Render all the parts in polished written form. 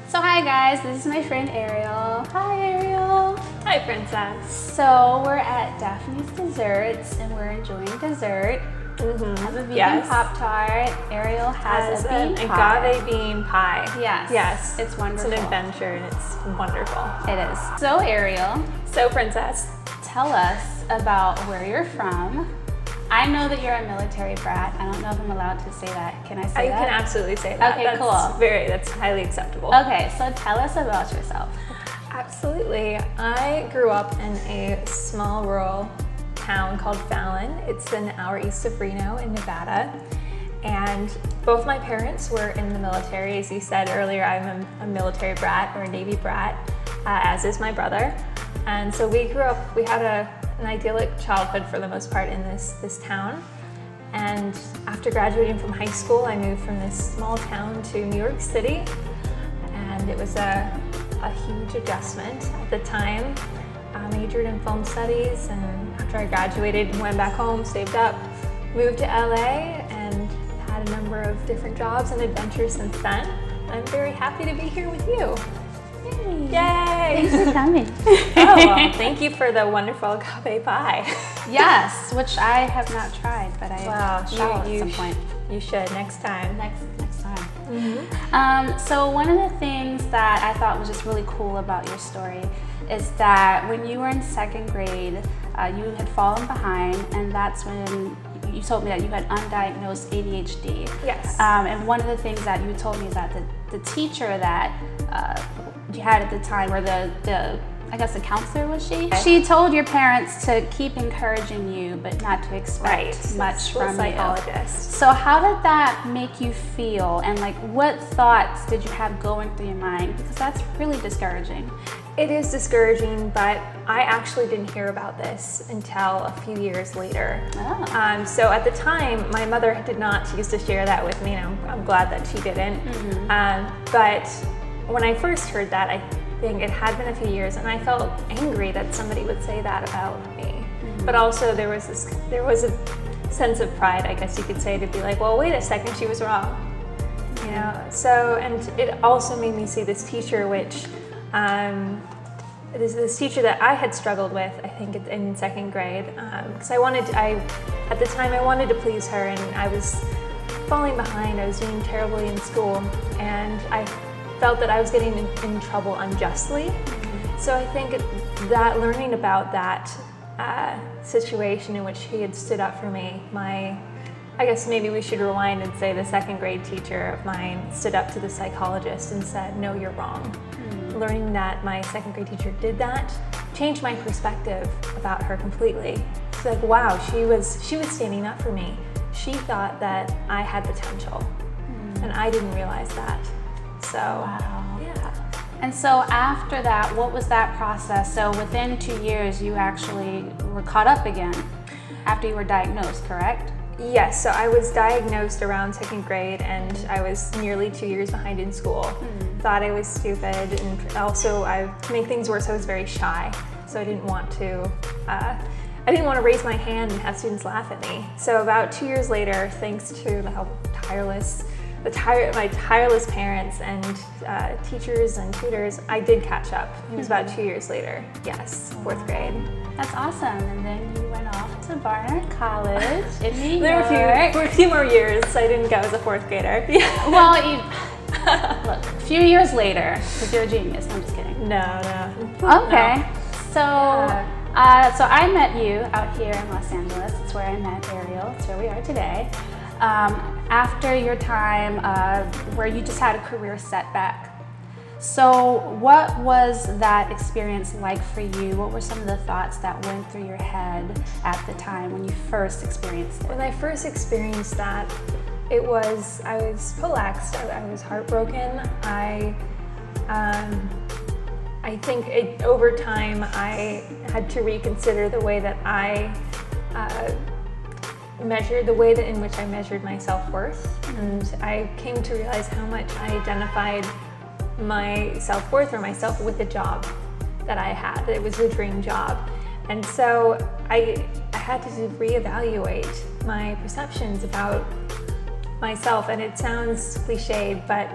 So hi guys, this is my friend Ariel. Hi Ariel. Hi Princess. So we're at Daphne's Desserts and we're enjoying dessert. I have a vegan Pop-Tart. Ariel has a bean pie. Agave bean pie. Yes. Yes. It's wonderful. It's an adventure and it's wonderful. It is. So Ariel. So Princess. Tell us about where you're from. I know that you're a military brat. I don't know if I'm allowed to say that. Can I say that? You can absolutely say that. Okay, cool. That's highly acceptable. Okay, so tell us about yourself. Absolutely. I grew up in a small rural town called Fallon. It's an hour east of Reno in Nevada. And both my parents were in the military. As you said earlier, I'm a military brat or a Navy brat, as is my brother. And so we grew up, we had an idyllic childhood for the most part in this town. And after graduating from high school, I moved from this small town to New York City. And it was a huge adjustment at the time. I majored in film studies, and after I graduated, went back home, saved up, moved to LA, and had a number of different jobs and adventures since then. I'm very happy to be here with you. Yay! Thanks for coming. Oh, well, thank you for the wonderful agave pie. Yes, which I have not tried, but I shall at some point. You should next time. Next time. So one of the things that I thought was just really cool about your story is that when you were in second grade, you had fallen behind, and that's when you told me that you had undiagnosed ADHD. Yes. And one of the things that you told me is that the teacher that you had at the time, or I guess the counselor was she? She told your parents to keep encouraging you, but not to expect much from psychologist. So how did that make you feel, and like what thoughts did you have going through your mind? Because that's really discouraging. It is discouraging, but I actually didn't hear about this until a few years later. Oh. So at the time, my mother did not used to share that with me, and I'm glad that she didn't. But when I first heard that, I think it had been a few years, and I felt angry that somebody would say that about me. But also there was a sense of pride, I guess you could say, to be like, well, wait a second, she was wrong. You know. So, and it also made me see this teacher, which this teacher that I had struggled with, I think in second grade, because at the time I wanted to please her, and I was falling behind. I was doing terribly in school, and I felt that I was getting in trouble unjustly. So I think that learning about that situation in which he had stood up for me, I guess maybe we should rewind and say the second grade teacher of mine stood up to the psychologist and said, no, you're wrong. Learning that my second grade teacher did that changed my perspective about her completely. It's like, wow, she was standing up for me. She thought that I had potential, and I didn't realize that. So, yeah. And so after that, what was that process? So within 2 years, you actually were caught up again after you were diagnosed, correct? Yes, so I was diagnosed around second grade, and I was nearly 2 years behind in school. Thought I was stupid, and also to make things worse, I was very shy. So I didn't want to raise my hand and have students laugh at me. So about 2 years later, thanks to the help of my tireless parents and teachers and tutors, I did catch up. It was about 2 years later. Yes, fourth grade. That's awesome. And then you went off to Barnard College in New York. There were a few more years. I didn't go as a fourth grader. Well, look, a few years later, because you're a genius. I'm just kidding. No. Okay. No. So I met you out here in Los Angeles. It's where I met Ariel. It's where we are today. After your time where you just had a career setback. So what was that experience like for you? What were some of the thoughts that went through your head at the time when you first experienced it? When I first experienced that, I was polaxed. I was heartbroken. I think over time I had to reconsider the way that I in which I measured my self-worth, and I came to realize how much I identified my self-worth or myself with the job that I had. It was a dream job, and so I had to reevaluate my perceptions about myself, and it sounds cliched, but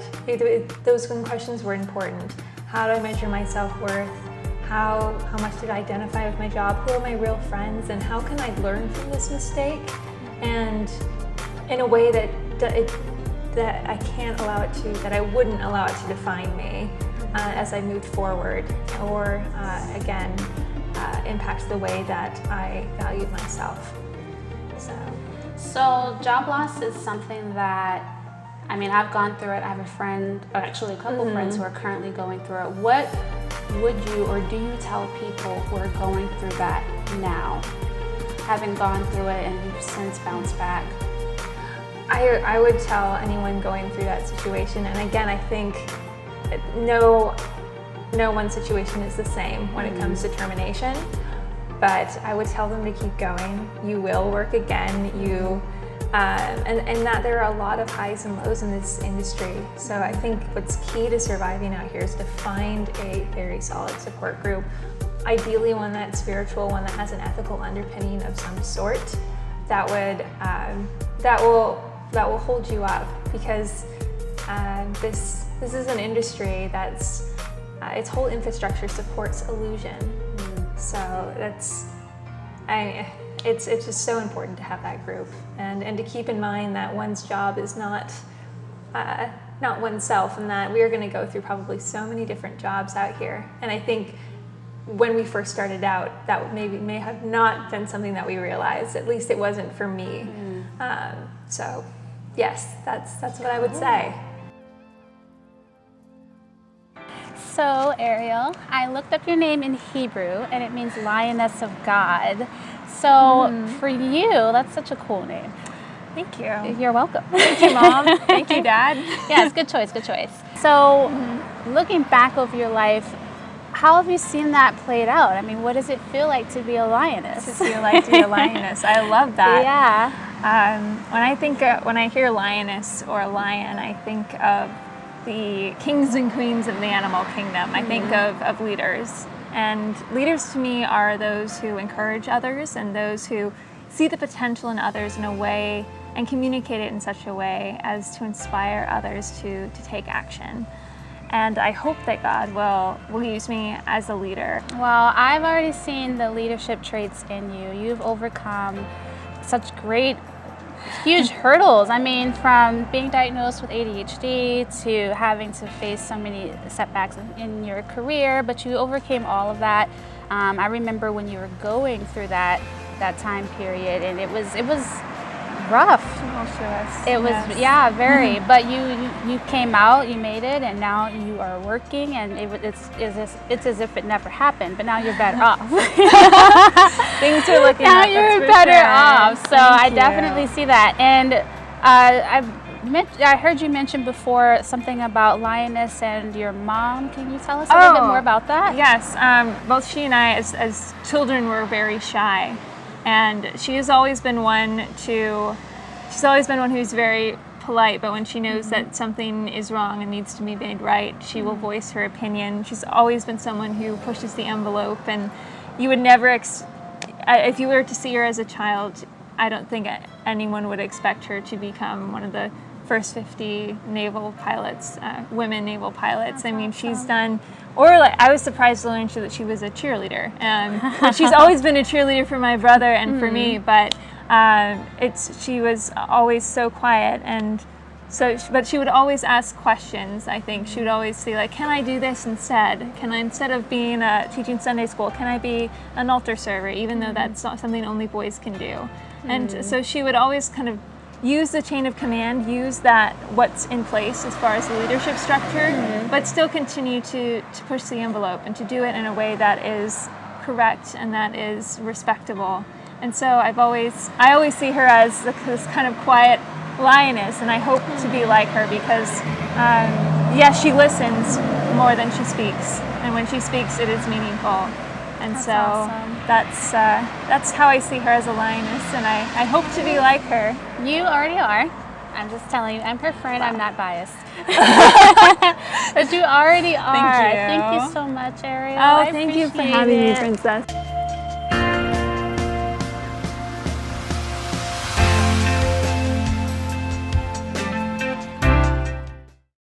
those questions were important. How do I measure my self-worth? How much did I identify with my job? Who are my real friends? And how can I learn from this mistake? And in a way that I can't allow it to, that I wouldn't allow it to define me as I moved forward, or again, impact the way that I valued myself. So job loss is something that, I mean, I've gone through it. I have a friend, or actually a couple friends who are currently going through it. What would you, or do you tell people who are going through that now, having gone through it and you've since bounced back? I would tell anyone going through that situation, and again, I think no one situation is the same when it comes to termination, but I would tell them to keep going. You will work again. And that there are a lot of highs and lows in this industry. So I think what's key to surviving out here is to find a very solid support group. Ideally one that's spiritual, one that has an ethical underpinning of some sort that will hold you up, because this is an industry that's its whole infrastructure supports illusion. So it's just so important to have that group, and to keep in mind that one's job is not oneself, and that we are going to go through probably so many different jobs out here. And I think when we first started out, that may have not been something that we realized. At least it wasn't for me. So yes, that's what I would say. So Ariel, I looked up your name in Hebrew, and it means lioness of God. So for you, that's such a cool name. Thank you. You're welcome. Thank you, Mom. Thank you, Dad. Yes, good choice, good choice. So looking back over your life, how have you seen that played out? I mean, what does it feel like to be a lioness? To feel like to be a lioness. I love that. Yeah. When I hear lioness or lion, I think of the kings and queens of the animal kingdom. I think of leaders. And leaders to me are those who encourage others and those who see the potential in others in a way and communicate it in such a way as to inspire others to take action. And I hope that God will use me as a leader. Well, I've already seen the leadership traits in you. You've overcome such great, huge hurdles. I mean, from being diagnosed with ADHD to having to face so many setbacks in your career, but you overcame all of that. I remember when you were going through that time period, and it was rough. Tumultuous. It was, yes. Yeah, very. But you came out, you made it, and now you are working, and it's as if it never happened. But now you're better off. Things are looking now up. You're that's for better sure. off. So Thank I you. definitely see that. And I heard you mention before something about lioness and your mom. Can you tell us a little bit more about that? Yes. Both she and I, as children, were very shy. And she has always been one who's very polite, but when she knows that something is wrong and needs to be made right, she will voice her opinion. She's always been someone who pushes the envelope, and you would never, if you were to see her as a child, I don't think anyone would expect her to become one of the first 50 naval pilots, women naval pilots. I mean, she's done, I was surprised to learn that she was a cheerleader. But she's always been a cheerleader for my brother and for me, but she was always so quiet, and but she would always ask questions. I think she would always say, like, can I do this instead? Can I, instead of being teaching Sunday school, can I be an altar server, even though that's not something only boys can do? And so she would always kind of use the chain of command, use that what's in place as far as the leadership structure, but still continue to push the envelope and to do it in a way that is correct and that is respectable. And so I always see her as this kind of quiet lioness, and I hope to be like her, because yes, she listens more than she speaks, and when she speaks, it is meaningful. And That's so awesome. that's how I see her as a lioness, and I hope to be like her. You already are. I'm just telling you, I'm her friend, I'm not biased. But you already are. Thank you. Thank you so much, Ariel. Oh, I thank you for appreciate having me, it. Princess.